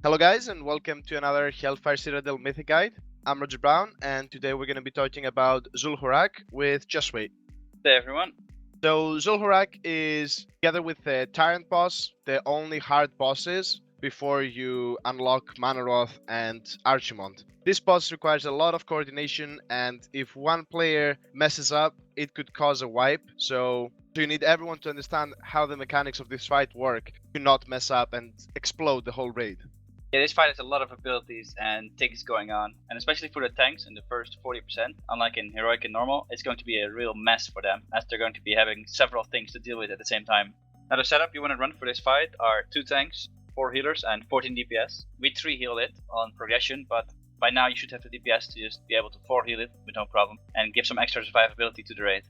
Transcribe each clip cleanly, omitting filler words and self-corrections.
Hello guys and welcome to another Hellfire Citadel Mythic guide. I'm Roger Brown and today we're going to be talking about Xhul'horac with Just Wait. Hey everyone. So Xhul'horac is, together with the Tyrant boss, the only hard bosses before you unlock Manoroth and Archimond. This boss requires a lot of coordination, and if one player messes up, it could cause a wipe. So you need everyone to understand how the mechanics of this fight work to not mess up and explode the whole raid. Yeah, this fight has a lot of abilities and things going on, and especially for the tanks in the first 40%, unlike in Heroic and Normal, it's going to be a real mess for them, as they're going to be having several things to deal with at the same time. Now the setup you want to run for this fight are 2 tanks, 4 healers and 14 DPS. We 3 heal it on progression, but by now you should have the DPS to just be able to 4 heal it with no problem, and give some extra survivability to the raid.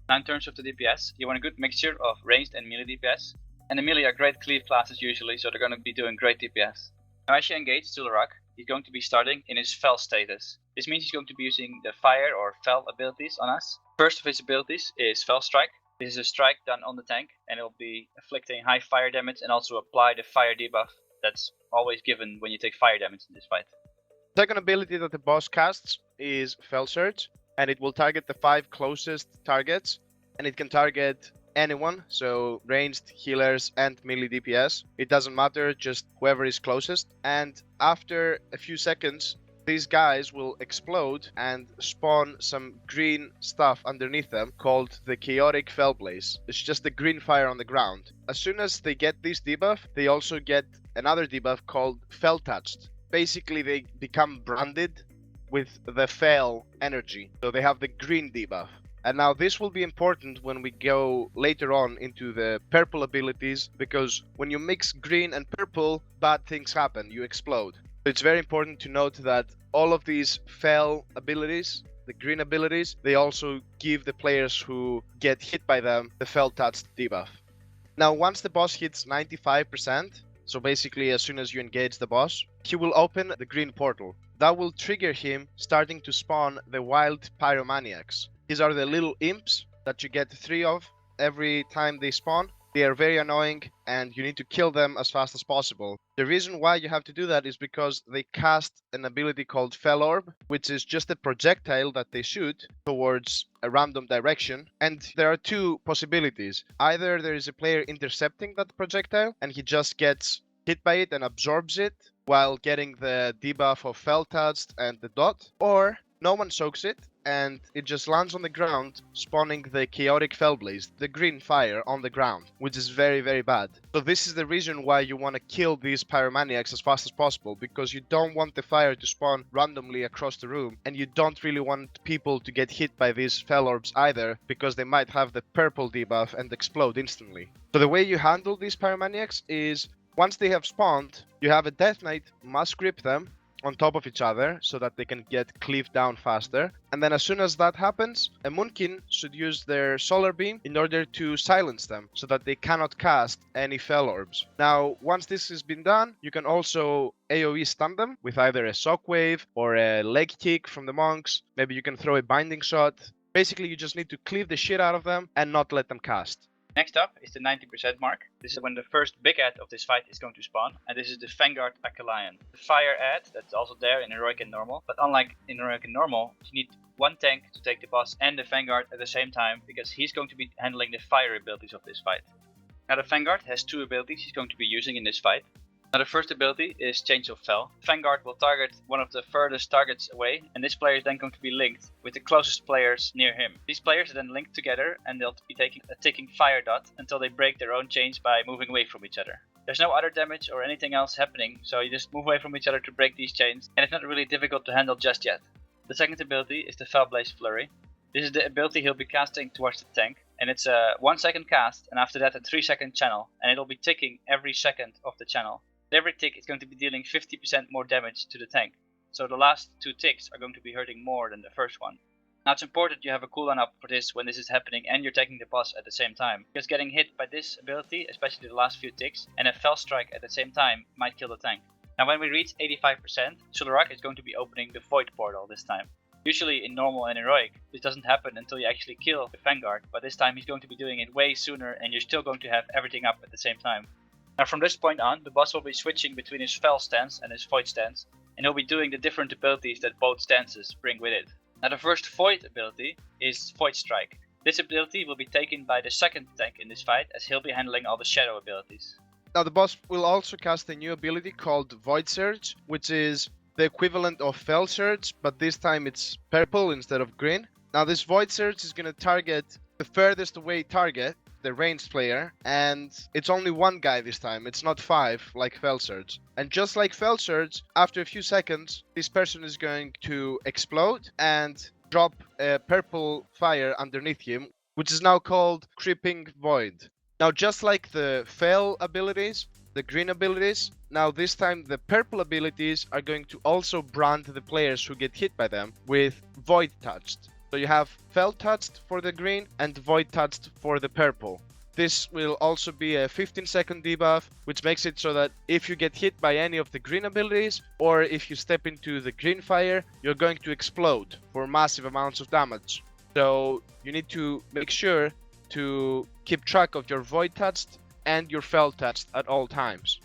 Now in terms of the DPS, you want a good mixture of ranged and melee DPS, and the melee are great cleave classes usually, so they're going to be doing great DPS. Now as you engage Xhul'horac, he's going to be starting in his Fel status. This means he's going to be using the Fire or Fel abilities on us. First of his abilities is Fel Strike. This is a strike done on the tank, and it'll be inflicting high fire damage and also apply the fire debuff that's always given when you take fire damage in this fight. The second ability that the boss casts is Fel Surge, and it will target the 5 closest targets, and it can target anyone, so ranged, healers, and melee DPS. It doesn't matter, just whoever is closest. And after a few seconds, these guys will explode and spawn some green stuff underneath them called the Chaotic Fel Blaze. It's just the green fire on the ground. As soon as they get this debuff, they also get another debuff called Fel Touched. Basically, they become branded with the Fel energy, so they have the green debuff. And now this will be important when we go later on into the purple abilities, because when you mix green and purple, bad things happen, you explode. It's very important to note that all of these Fel abilities, the green abilities, they also give the players who get hit by them the Fel Touched debuff. Now once the boss hits 95%, so basically as soon as you engage the boss, he will open the green portal. That will trigger him starting to spawn the wild pyromaniacs. These are the little imps that you get 3 of every time they spawn. They are very annoying and you need to kill them as fast as possible. The reason why you have to do that is because they cast an ability called Fel Orb, which is just a projectile that they shoot towards a random direction. And there are 2 possibilities. Either there is a player intercepting that projectile and he just gets hit by it and absorbs it while getting the debuff of Fel Touched and the dot, or no one soaks it and it just lands on the ground, spawning the Chaotic Fel Blaze, the green fire on the ground, which is very, very bad. So this is the reason why you want to kill these pyromaniacs as fast as possible, because you don't want the fire to spawn randomly across the room, and you don't really want people to get hit by these Fel Orbs either, because they might have the purple debuff and explode instantly. So the way you handle these pyromaniacs is, once they have spawned, you have a Death Knight mass grip them on top of each other so that they can get cleaved down faster. And then as soon as that happens, a Moonkin should use their Solar Beam in order to silence them so that they cannot cast any Fel Orbs. Now, once this has been done, you can also AoE stun them with either a Shockwave or a leg kick from the monks. Maybe you can throw a Binding Shot. Basically, you just need to cleave the shit out of them and not let them cast. Next up is the 90% mark. This is when the first big ad of this fight is going to spawn, and this is the Vanguard Achaion. The fire ad that's also there in Heroic and Normal, but unlike in Heroic and Normal, you need 1 tank to take the boss and the Vanguard at the same time, because he's going to be handling the fire abilities of this fight. Now the Vanguard has 2 abilities he's going to be using in this fight. Now the first ability is Change of Fel. Vanguard will target one of the furthest targets away, and this player is then going to be linked with the closest players near him. These players are then linked together, and they'll be taking a ticking fire dot until they break their own chains by moving away from each other. There's no other damage or anything else happening, so you just move away from each other to break these chains, and it's not really difficult to handle just yet. The second ability is the Fel Blaze Flurry. This is the ability he'll be casting towards the tank, and it's a 1-second cast, and after that a 3-second channel, and it'll be ticking every second of the channel. Every tick is going to be dealing 50% more damage to the tank, so the last 2 ticks are going to be hurting more than the first one. Now it's important you have a cooldown up for this when this is happening and you're taking the boss at the same time, because getting hit by this ability, especially the last few ticks, and a Fel Strike at the same time might kill the tank. Now when we reach 85%, Xhul'horac is going to be opening the Void Portal this time. Usually in Normal and Heroic, this doesn't happen until you actually kill the Vanguard, but this time he's going to be doing it way sooner and you're still going to have everything up at the same time. Now from this point on, the boss will be switching between his Fel stance and his Void stance, and he'll be doing the different abilities that both stances bring with it. Now the first Void ability is Void Strike. This ability will be taken by the second tank in this fight, as he'll be handling all the shadow abilities. Now the boss will also cast a new ability called Void Surge, which is the equivalent of Fel Surge, but this time it's purple instead of green. Now this Void Surge is going to target the furthest away target, the ranged player, and it's only one guy this time, it's not 5 like Fel Surge. And just like Fel Surge, after a few seconds, this person is going to explode and drop a purple fire underneath him, which is now called Creeping Void. Now just like the Fel abilities, the green abilities, now this time the purple abilities are going to also brand the players who get hit by them with Void Touched. So you have Fel Touched for the green and Void Touched for the purple. This will also be a 15-second debuff, which makes it so that if you get hit by any of the green abilities, or if you step into the green fire, you're going to explode for massive amounts of damage. So you need to make sure to keep track of your Void Touched and your Fel Touched at all times.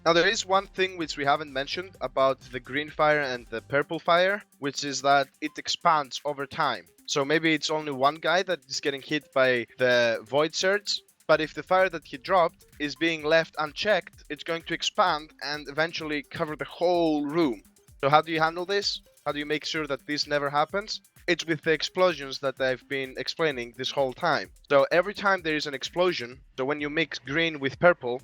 Now there is one thing which we haven't mentioned about the green fire and the purple fire, which is that it expands over time. So maybe it's only one guy that is getting hit by the Void Surge, but if the fire that he dropped is being left unchecked, it's going to expand and eventually cover the whole room. So how do you handle this? How do you make sure that this never happens? It's with the explosions that I've been explaining this whole time. So every time there is an explosion, so when you mix green with purple,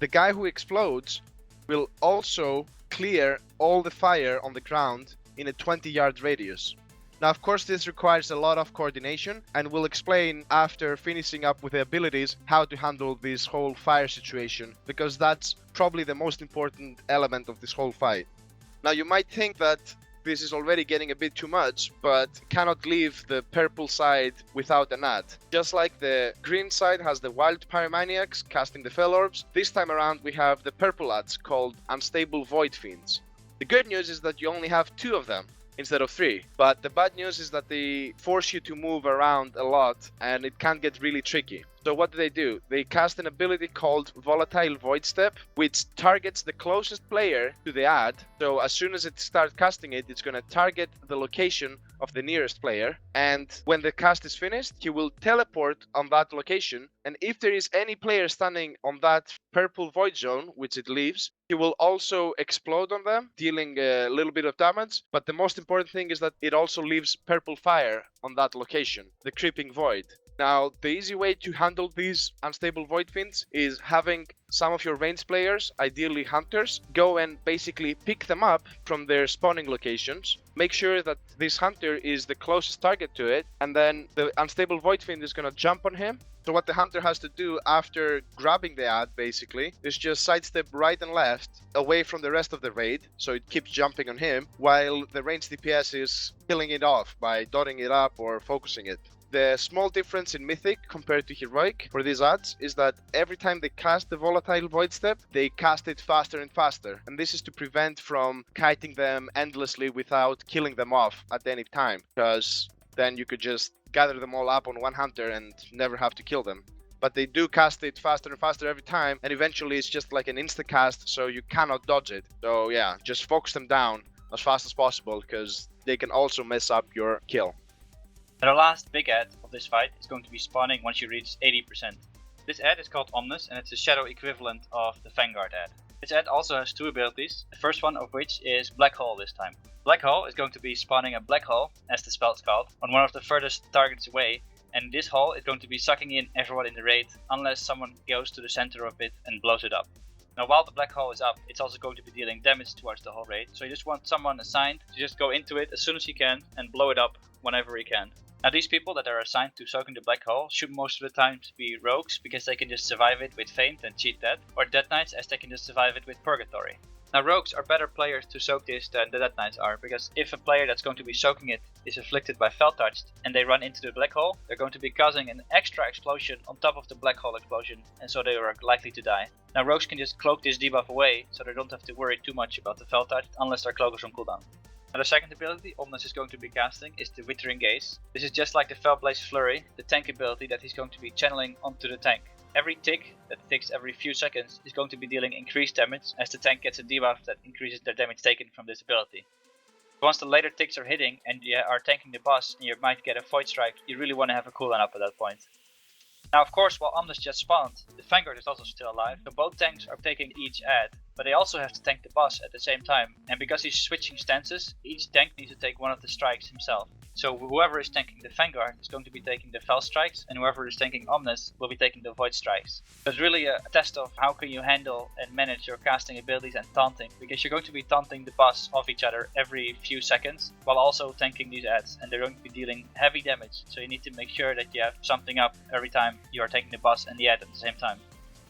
the guy who explodes will also clear all the fire on the ground in a 20-yard radius. Now, of course, this requires a lot of coordination, and we'll explain after finishing up with the abilities how to handle this whole fire situation, because that's probably the most important element of this whole fight. Now, you might think that this is already getting a bit too much, but cannot leave the purple side without an ad. Just like the green side has the Wild Pyromaniacs casting the Fel Orbs, this time around we have the purple ads called Unstable Void Fiends. The good news is that you only have 2 of them instead of 3, but the bad news is that they force you to move around a lot and it can get really tricky. So what do? They cast an ability called Volatile Void Step, which targets the closest player to the ad. So as soon as it starts casting it, it's going to target the location of the nearest player. And when the cast is finished, he will teleport on that location. And if there is any player standing on that purple void zone, which it leaves, he will also explode on them, dealing a little bit of damage. But the most important thing is that it also leaves purple fire on that location, the Creeping Void. Now, the easy way to handle these Unstable Void Fiends is having some of your ranged players, ideally hunters, go and basically pick them up from their spawning locations. Make sure that this hunter is the closest target to it, and then the Unstable Void Fiend is going to jump on him. So what the hunter has to do after grabbing the ad, basically, is just sidestep right and left away from the rest of the raid, so it keeps jumping on him, while the ranged DPS is killing it off by dotting it up or focusing it. The small difference in Mythic compared to Heroic for these ads is that every time they cast the Volatile Void Step, they cast it faster and faster. And this is to prevent from kiting them endlessly without killing them off at any time. Because then you could just gather them all up on one hunter and never have to kill them. But they do cast it faster and faster every time, and eventually it's just like an insta-cast, so you cannot dodge it. So yeah, just focus them down as fast as possible, because they can also mess up your kill. And the last big ad of this fight is going to be spawning once you reach 80%. This ad is called Omnis, and it's a shadow equivalent of the Vanguard ad. This ad also has 2 abilities, the first one of which is Black Hole this time. Black Hole is going to be spawning a black hole, as the spell is called, on one of the furthest targets away, and this hole is going to be sucking in everyone in the raid unless someone goes to the center of it and blows it up. Now while the black hole is up, it's also going to be dealing damage towards the whole raid, so you just want someone assigned to just go into it as soon as he can and blow it up whenever he can. Now these people that are assigned to soaking the black hole should most of the time be rogues, because they can just survive it with feint and cheat death, or death knights, as they can just survive it with purgatory. Now rogues are better players to soak this than the death knights are, because if a player that's going to be soaking it is afflicted by Fel Touched and they run into the black hole, they're going to be causing an extra explosion on top of the black hole explosion, and so they are likely to die. Now rogues can just cloak this debuff away, so they don't have to worry too much about the Fel Touched unless their cloak is on cooldown. Now the second ability Omnis is going to be casting is the Withering Gaze. This is just like the Felblaze Flurry, the tank ability that he's going to be channeling onto the tank. every tick that ticks every few seconds is going to be dealing increased damage as the tank gets a debuff that increases their damage taken from this ability. Once the later ticks are hitting and you are tanking the boss and you might get a Void Strike, you really want to have a cooldown up at that point. Now of course, while Omnis just spawned, the Vanguard is also still alive, so both tanks are taking each ad, but they also have to tank the boss at the same time, and because he's switching stances, each tank needs to take one of the strikes himself. So whoever is tanking the Vanguard is going to be taking the Fel strikes, and whoever is tanking Omnis will be taking the Void strikes. So it's really a test of how can you handle and manage your casting abilities and taunting, because you're going to be taunting the boss off each other every few seconds, while also tanking these ads, and they're going to be dealing heavy damage, so you need to make sure that you have something up every time you are taking the boss and the ad at the same time.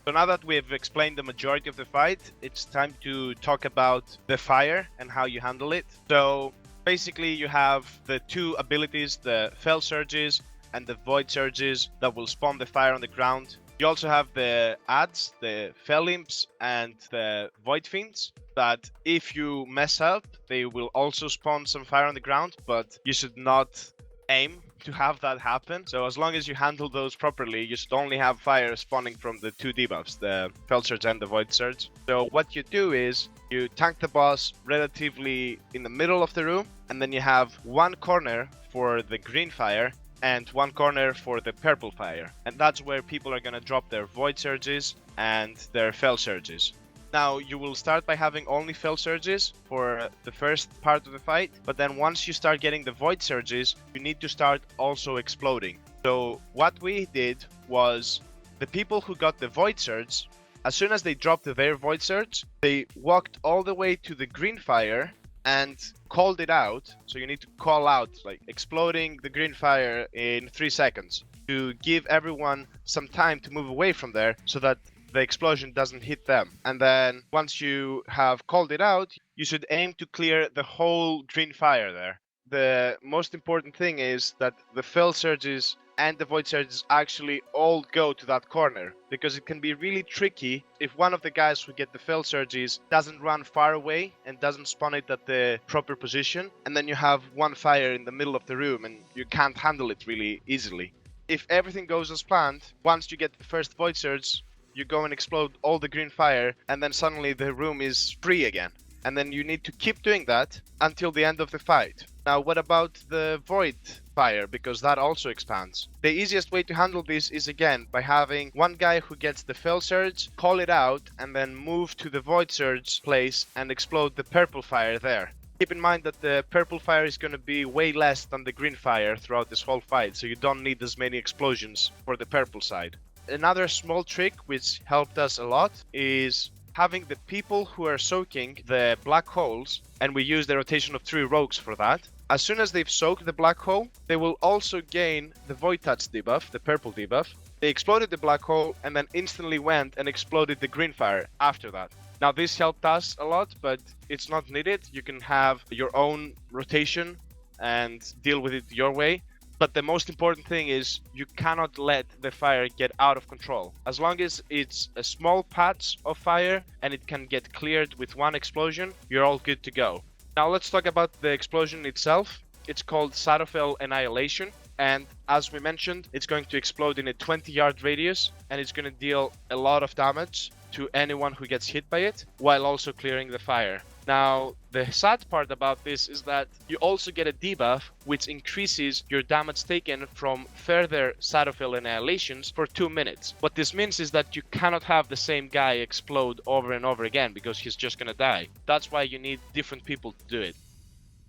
So now that we've explained the majority of the fight, it's time to talk about the fire and how you handle it. So basically you have the two abilities, the Fel Surges and the Void Surges, that will spawn the fire on the ground. You also have the ads, the Fel Imps and the Void Fiends, that if you mess up, they will also spawn some fire on the ground, but you should not aim to have that happen. So as long as you handle those properly, you should only have fire spawning from the two debuffs, the Fel Surge and the Void Surge. So what you do is you tank the boss relatively in the middle of the room, and then you have one corner for the green fire and one corner for the purple fire, and that's where people are going to drop their Void Surges and their Fel Surges. Now, you will start by having only Fel Surges for the first part of the fight, but then once you start getting the Void Surges, you need to start also exploding. So what we did was, the people who got the Void Surge, as soon as they dropped their Void Surge, they walked all the way to the green fire and called it out. So you need to call out, like, exploding the green fire in 3 seconds to give everyone some time to move away from there so that the explosion doesn't hit them. And then once you have called it out, you should aim to clear the whole green fire there. The most important thing is that the Fel Surges and the Void Surges actually all go to that corner, because it can be really tricky if one of the guys who get the Fel Surges doesn't run far away and doesn't spawn it at the proper position, and then you have one fire in the middle of the room and you can't handle it really easily. If everything goes as planned, once you get the first Void Surge, you go and explode all the green fire, and then suddenly the room is free again. And then you need to keep doing that until the end of the fight. Now, what about the Void fire? Because that also expands. The easiest way to handle this is, again, by having one guy who gets the Fel Surge, call it out, and then move to the Void Surge place and explode the purple fire there. Keep in mind that the purple fire is going to be way less than the green fire throughout this whole fight, so you don't need as many explosions for the purple side. Another small trick which helped us a lot is having the people who are soaking the black holes, and we use the rotation of 3 rogues for that. As soon as they've soaked the black hole, they will also gain the Void Touch debuff, the purple debuff. They exploded the black hole and then instantly went and exploded the green fire after that. Now this helped us a lot, but it's not needed. You can have your own rotation and deal with it your way. But the most important thing is you cannot let the fire get out of control. As long as it's a small patch of fire and it can get cleared with one explosion, you're all good to go. Now let's talk about the explosion itself. It's called Shadowfell Annihilation, and as we mentioned, it's going to explode in a 20-yard radius, and it's going to deal a lot of damage to anyone who gets hit by it, while also clearing the fire. Now, the sad part about this is that you also get a debuff which increases your damage taken from further Shadowfell Annihilations for 2 minutes. What this means is that you cannot have the same guy explode over and over again, because he's just gonna die. That's why you need different people to do it.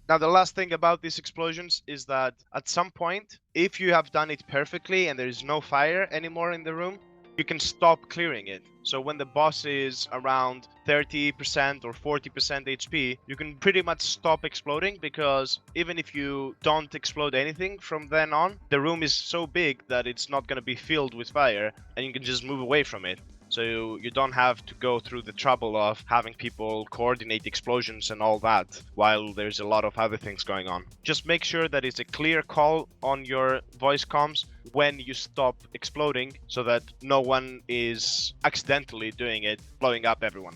Now, the last thing about these explosions is that at some point, if you have done it perfectly and there is no fire anymore in the room, you can stop clearing it. So when the boss is around 30% or 40% HP, you can pretty much stop exploding, because even if you don't explode anything from then on, the room is so big that it's not going to be filled with fire, and you can just move away from it. So you don't have to go through the trouble of having people coordinate explosions and all that, while there's a lot of other things going on. Just make sure that it's a clear call on your voice comms when you stop exploding, so that no one is accidentally doing it, blowing up everyone.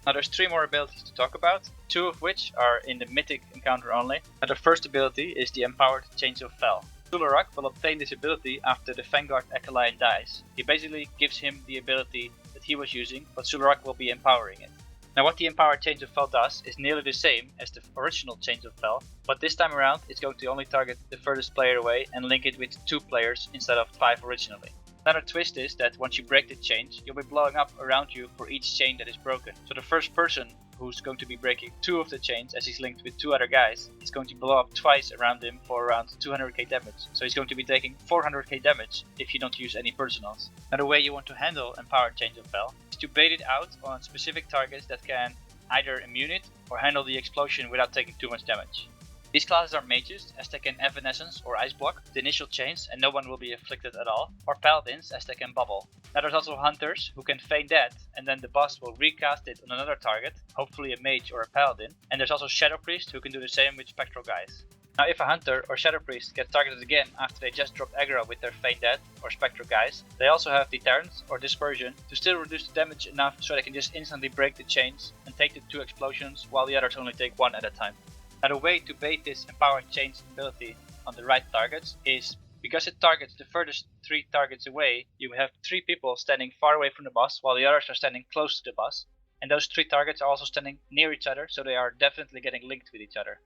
Now there's 3 more abilities to talk about, 2 of which are in the Mythic encounter only. Now the first ability is the Empowered Change of Fel. Xhul'horac will obtain this ability after the Vanguard Acolyte dies. He basically gives him the ability that he was using, but Xhul'horac will be empowering it. Now what the Empowered Change of Fel does is nearly the same as the original Change of Fel, but this time around it's going to only target the furthest player away and link it with 2 players instead of 5 originally. Another twist is that once you break the change, you'll be blowing up around you for each chain that is broken. So the first person who's going to be breaking 2 of the chains as he's linked with 2 other guys is going to blow up twice around him for around 200k damage. So he's going to be taking 400k damage if you don't use any personals. Now the way you want to handle Empowered Change of Fel is to bait it out on specific targets that can either immune it or handle the explosion without taking too much damage. These classes are mages, as they can Evanescence or Ice Block the initial chains and no one will be afflicted at all, or Paladins, as they can bubble. Now there's also Hunters, who can feign death and then the boss will recast it on another target, hopefully a mage or a Paladin, and there's also Shadow Priest, who can do the same with Spectral guys. Now if a Hunter or Shadow Priest gets targeted again after they just dropped aggro with their Feign Death or Spectral guys, they also have Deterrence or Dispersion to still reduce the damage enough so they can just instantly break the chains and take the 2 explosions while the others only take 1 at a time. Now the way to bait this Empowered Change ability on the right targets is, because it targets the furthest 3 targets away, you have 3 people standing far away from the boss while the others are standing close to the boss. And those 3 targets are also standing near each other, so they are definitely getting linked with each other.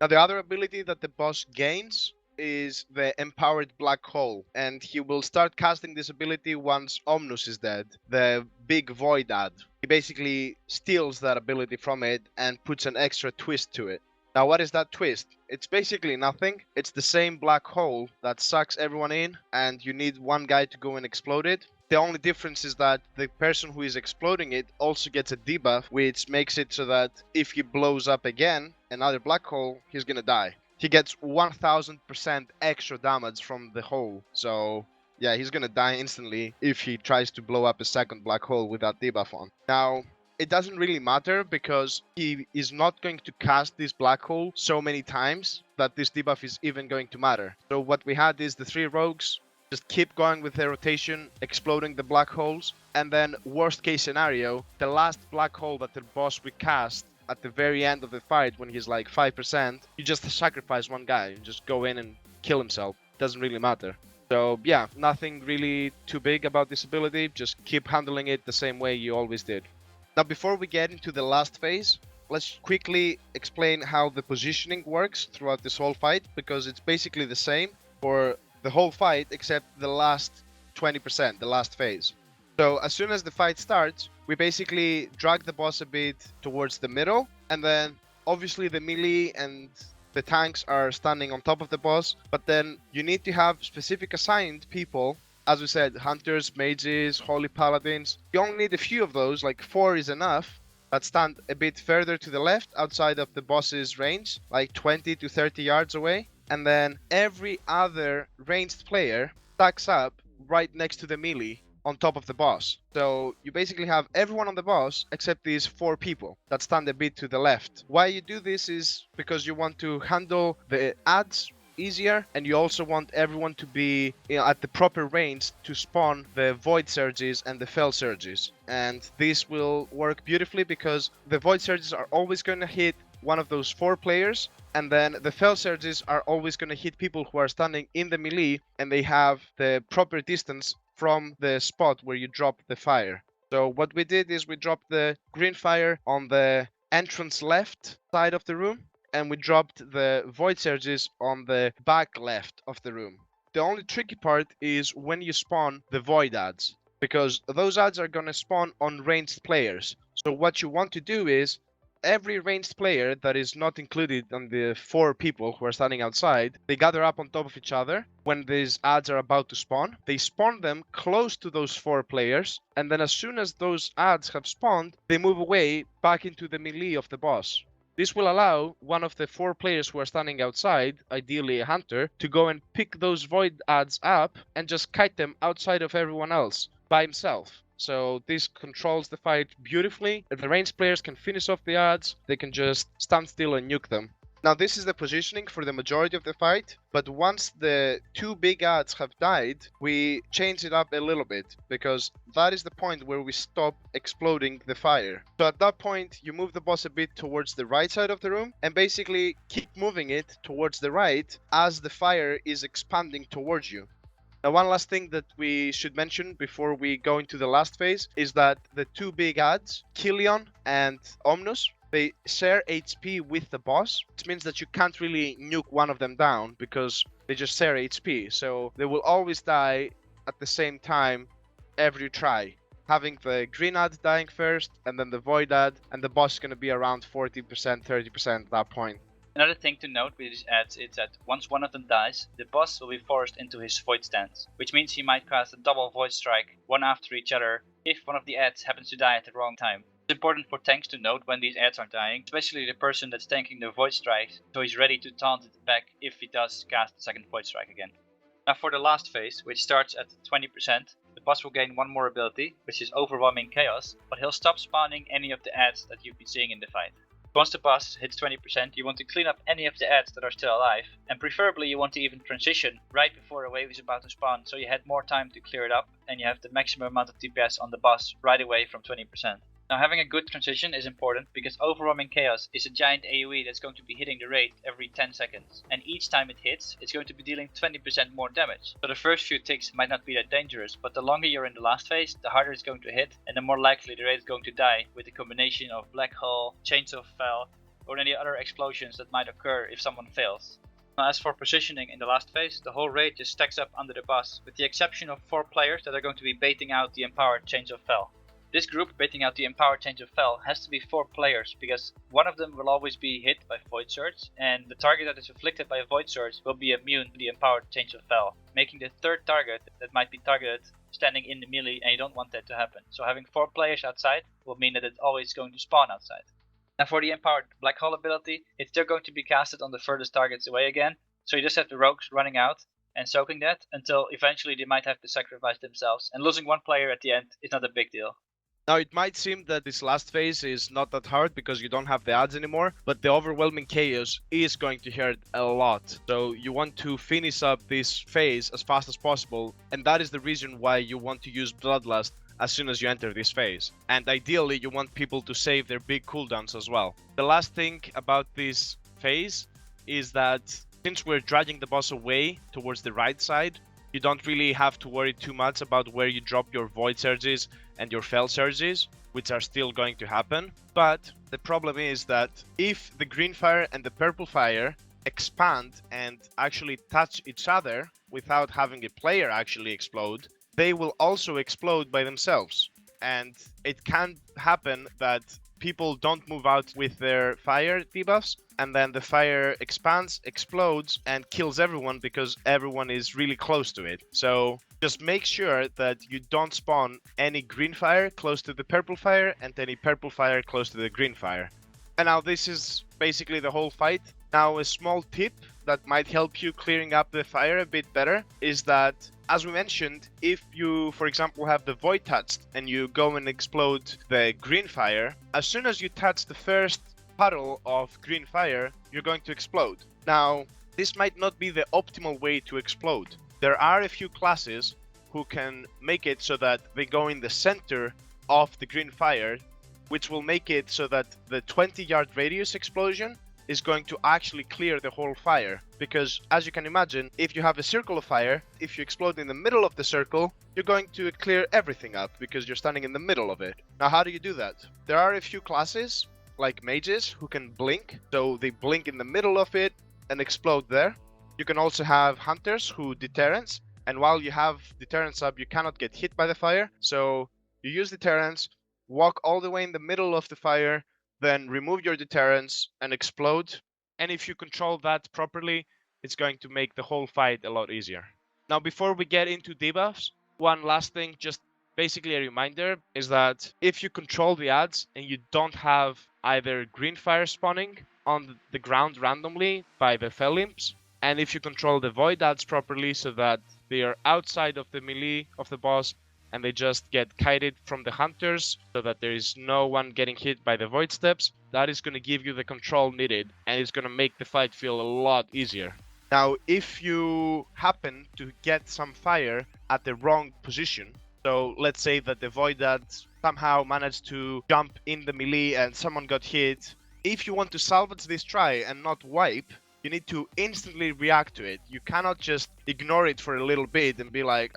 Now the other ability that the boss gains is the Empowered Black Hole, and he will start casting this ability once Omnus is dead, the big void ad. He basically steals that ability from it and puts an extra twist to it. Now what is that twist? It's basically nothing. It's the same black hole that sucks everyone in and you need one guy to go and explode it. The only difference is that the person who is exploding it also gets a debuff, which makes it so that if he blows up again another black hole, he's gonna die. He gets 1000% extra damage from the hole, so yeah, he's gonna die instantly if he tries to blow up a second black hole with that debuff on. Now it doesn't really matter because he is not going to cast this black hole so many times that this debuff is even going to matter. So what we had is the 3 rogues just keep going with their rotation, exploding the black holes, and then worst case scenario, the last black hole that the boss would cast at the very end of the fight when he's like 5%, you just sacrifice one guy and just go in and kill himself. Doesn't really matter. So yeah, nothing really too big about this ability, just keep handling it the same way you always did. Now before we get into the last phase, let's quickly explain how the positioning works throughout this whole fight, because it's basically the same for the whole fight except the last 20%, the last phase. So as soon as the fight starts, we basically drag the boss a bit towards the middle, and then obviously the melee and the tanks are standing on top of the boss, but then you need to have specific assigned people. As we said, hunters, mages, holy paladins. You only need a few of those, like 4 is enough, that stand a bit further to the left outside of the boss's range, like 20 to 30 yards away. And then every other ranged player stacks up right next to the melee on top of the boss. So you basically have everyone on the boss except these 4 people that stand a bit to the left. Why you do this is because you want to handle the adds easier, and you also want everyone to be at the proper range to spawn the void surges and the fel surges. And this will work beautifully because the void surges are always going to hit one of those 4 players, and then the fel surges are always going to hit people who are standing in the melee and they have the proper distance from the spot where you drop the fire. So what we did is we dropped the green fire on the entrance left side of the room, and we dropped the void surges on the back left of the room. The only tricky part is when you spawn the void adds, because those adds are going to spawn on ranged players. So what you want to do is every ranged player that is not included on the 4 people who are standing outside, they gather up on top of each other when these adds are about to spawn. They spawn them close to those 4 players, and then as soon as those adds have spawned, they move away back into the melee of the boss. This will allow one of the 4 players who are standing outside, ideally a hunter, to go and pick those void adds up and just kite them outside of everyone else by himself. So this controls the fight beautifully. If the ranged players can finish off the adds, they can just stand still and nuke them. Now this is the positioning for the majority of the fight, but once the two big ads have died, we change it up a little bit, because that is the point where we stop exploding the fire. So at that point, you move the boss a bit towards the right side of the room, and basically keep moving it towards the right as the fire is expanding towards you. Now, one last thing that we should mention before we go into the last phase is that the two big ads, Killion and Omnus, they share HP with the boss, which means that you can't really nuke one of them down because they just share HP. So they will always die at the same time every try. Having the green ad dying first, and then the void ad, and the boss is going to be around 40%, 30% at that point. Another thing to note with these ads is that once one of them dies, the boss will be forced into his void stance, which means he might cast a double void strike, one after each other, if one of the ads happens to die at the wrong time. It's important for tanks to note when these ads are dying, especially the person that's tanking the void strikes, so he's ready to taunt it back if he does cast the second void strike again. Now for the last phase, which starts at 20%, the boss will gain one more ability, which is Overwhelming Chaos, but he'll stop spawning any of the ads that you've been seeing in the fight. Once the boss hits 20%, you want to clean up any of the ads that are still alive, and preferably you want to even transition right before a wave is about to spawn, so you had more time to clear it up, and you have the maximum amount of DPS on the boss right away from 20%. Now having a good transition is important because Overwhelming Chaos is a giant AoE that's going to be hitting the raid every 10 seconds, and each time it hits, it's going to be dealing 20% more damage. So the first few ticks might not be that dangerous, but the longer you're in the last phase, the harder it's going to hit, and the more likely the raid is going to die with a combination of Black Hole, Chains of Fel, or any other explosions that might occur if someone fails. Now, as for positioning in the last phase, the whole raid just stacks up under the boss, with the exception of 4 players that are going to be baiting out the empowered Chains of Fel. This group baiting out the empowered Chains of Fel has to be 4 players, because one of them will always be hit by Void Surge, and the target that is afflicted by a Void Surge will be immune to the empowered Chains of Fel, making the third target that might be targeted standing in the melee, and you don't want that to happen. So having 4 players outside will mean that it's always going to spawn outside. Now for the empowered Black Hole ability, it's still going to be casted on the furthest targets away again, so you just have the rogues running out and soaking that until eventually they might have to sacrifice themselves, and losing 1 player at the end is not a big deal. Now, it might seem that this last phase is not that hard because you don't have the ads anymore, but the Overwhelming Chaos is going to hurt a lot. So you want to finish up this phase as fast as possible, and that is the reason why you want to use Bloodlust as soon as you enter this phase. And ideally, you want people to save their big cooldowns as well. The last thing about this phase is that since we're dragging the boss away towards the right side, you don't really have to worry too much about where you drop your Void Surges and your Fel Surges, which are still going to happen. But the problem is that if the green fire and the purple fire expand and actually touch each other without having a player actually explode, they will also explode by themselves. And it can happen that people don't move out with their fire debuffs, and then the fire expands, explodes, and kills everyone because everyone is really close to it. So just make sure that you don't spawn any green fire close to the purple fire and any purple fire close to the green fire. And now this is basically the whole fight. Now a small tip that might help you clearing up the fire a bit better is that, as we mentioned, if you, for example, have the void touched and you go and explode the green fire, as soon as you touch the first puddle of green fire, you're going to explode. Now, this might not be the optimal way to explode. There are a few classes who can make it so that they go in the center of the green fire, which will make it so that the 20-yard radius explosion is going to actually clear the whole fire. Because as you can imagine, if you have a circle of fire, if you explode in the middle of the circle, you're going to clear everything up because you're standing in the middle of it. Now, how do you do that? There are a few classes, like mages, who can blink. So they blink in the middle of it and explode there. You can also have hunters who deterrence. And while you have deterrence up, you cannot get hit by the fire. So you use deterrence, walk all the way in the middle of the fire, then remove your deterrence and explode. And if you control that properly, it's going to make the whole fight a lot easier. Now, before we get into debuffs, one last thing, just basically a reminder, is that if you control the ads and you don't have either green fire spawning on the ground randomly by the Fel Imps, and if you control the void ads properly so that they are outside of the melee of the boss and they just get kited from the hunters so that there is no one getting hit by the void steps, that is going to give you the control needed, and it's going to make the fight feel a lot easier. Now, if you happen to get some fire at the wrong position, so let's say that the void that somehow managed to jump in the melee and someone got hit, if you want to salvage this try and not wipe, you need to instantly react to it. You cannot just ignore it for a little bit and be like,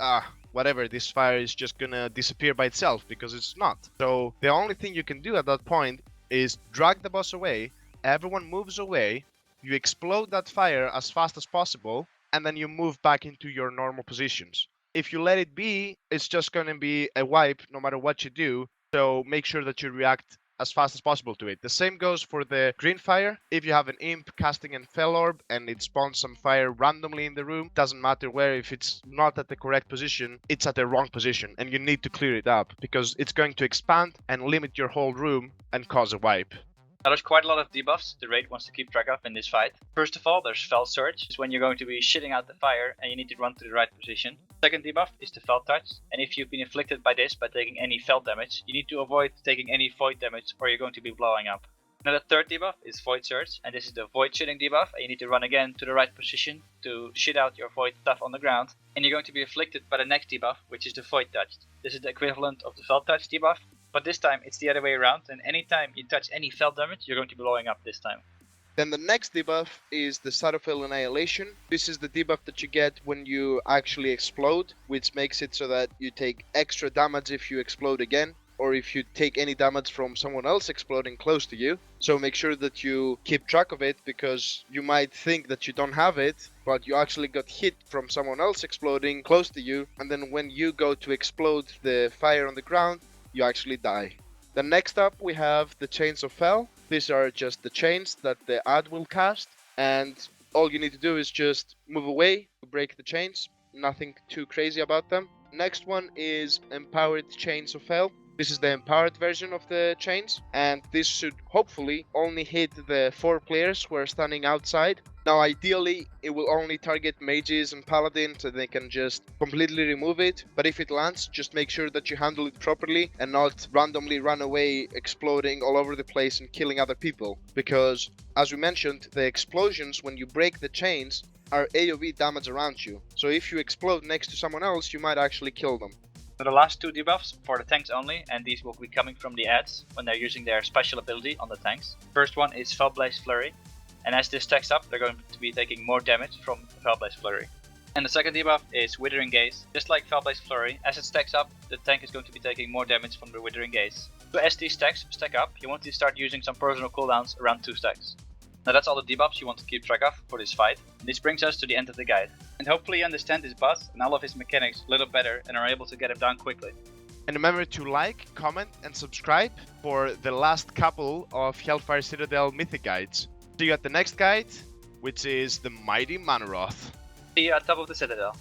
whatever, this fire is just gonna disappear by itself, because it's not. So the only thing you can do at that point is drag the boss away, everyone moves away, you explode that fire as fast as possible, and then you move back into your normal positions. If you let it be, it's just gonna be a wipe no matter what you do, so make sure that you react as fast as possible to it. The same goes for the green fire. If you have an imp casting a fell orb and it spawns some fire randomly in the room, doesn't matter where, if it's not at the correct position, it's at the wrong position, and you need to clear it up because it's going to expand and limit your whole room and cause a wipe. Now there's quite a lot of debuffs the raid wants to keep track of in this fight. First of all, there's Fell Surge. It's when you're going to be shitting out the fire and you need to run to the right position. Second debuff is the Fell Touch, and if you've been inflicted by this by taking any fell damage, you need to avoid taking any void damage or you're going to be blowing up. Now the third debuff is Void Surge, and this is the Void Shitting debuff, and you need to run again to the right position to shit out your void stuff on the ground, and you're going to be afflicted by the next debuff, which is the Void Touch. This is the equivalent of the Fell Touch debuff, but this time it's the other way around, and anytime you touch any fell damage, you're going to be blowing up this time. Then the next debuff is the Shadowfell Annihilation. This is the debuff that you get when you actually explode, which makes it so that you take extra damage if you explode again, or if you take any damage from someone else exploding close to you. So make sure that you keep track of it, because you might think that you don't have it, but you actually got hit from someone else exploding close to you, and then when you go to explode the fire on the ground, you actually die. Then next up we have the Chains of Fel. These are just the chains that the ad will cast, and all you need to do is just move away to break the chains. Nothing too crazy about them. Next one is Empowered Chains of Fel. This is the empowered version of the chains, and this should hopefully only hit the 4 players who are standing outside. Now ideally it will only target mages and paladins, so they can just completely remove it, but if it lands, just make sure that you handle it properly and not randomly run away exploding all over the place and killing other people, because as we mentioned, the explosions when you break the chains are AoE damage around you, so if you explode next to someone else, you might actually kill them. So the last 2 debuffs for the tanks only, and these will be coming from the ads when they're using their special ability on the tanks. First one is Fellblaze Flurry, and as this stacks up, they're going to be taking more damage from Fellblaze Flurry. And the second debuff is Withering Gaze. Just like Fellblaze Flurry, as it stacks up, the tank is going to be taking more damage from the Withering Gaze. So as these stacks stack up, you want to start using some personal cooldowns around 2 stacks. Now that's all the debuffs you want to keep track of for this fight. This brings us to the end of the guide. And hopefully you understand this boss and all of his mechanics a little better and are able to get him down quickly. And remember to like, comment and subscribe for the last couple of Hellfire Citadel Mythic guides. See you at the next guide, which is the Mighty Manaroth. See you at top of the Citadel.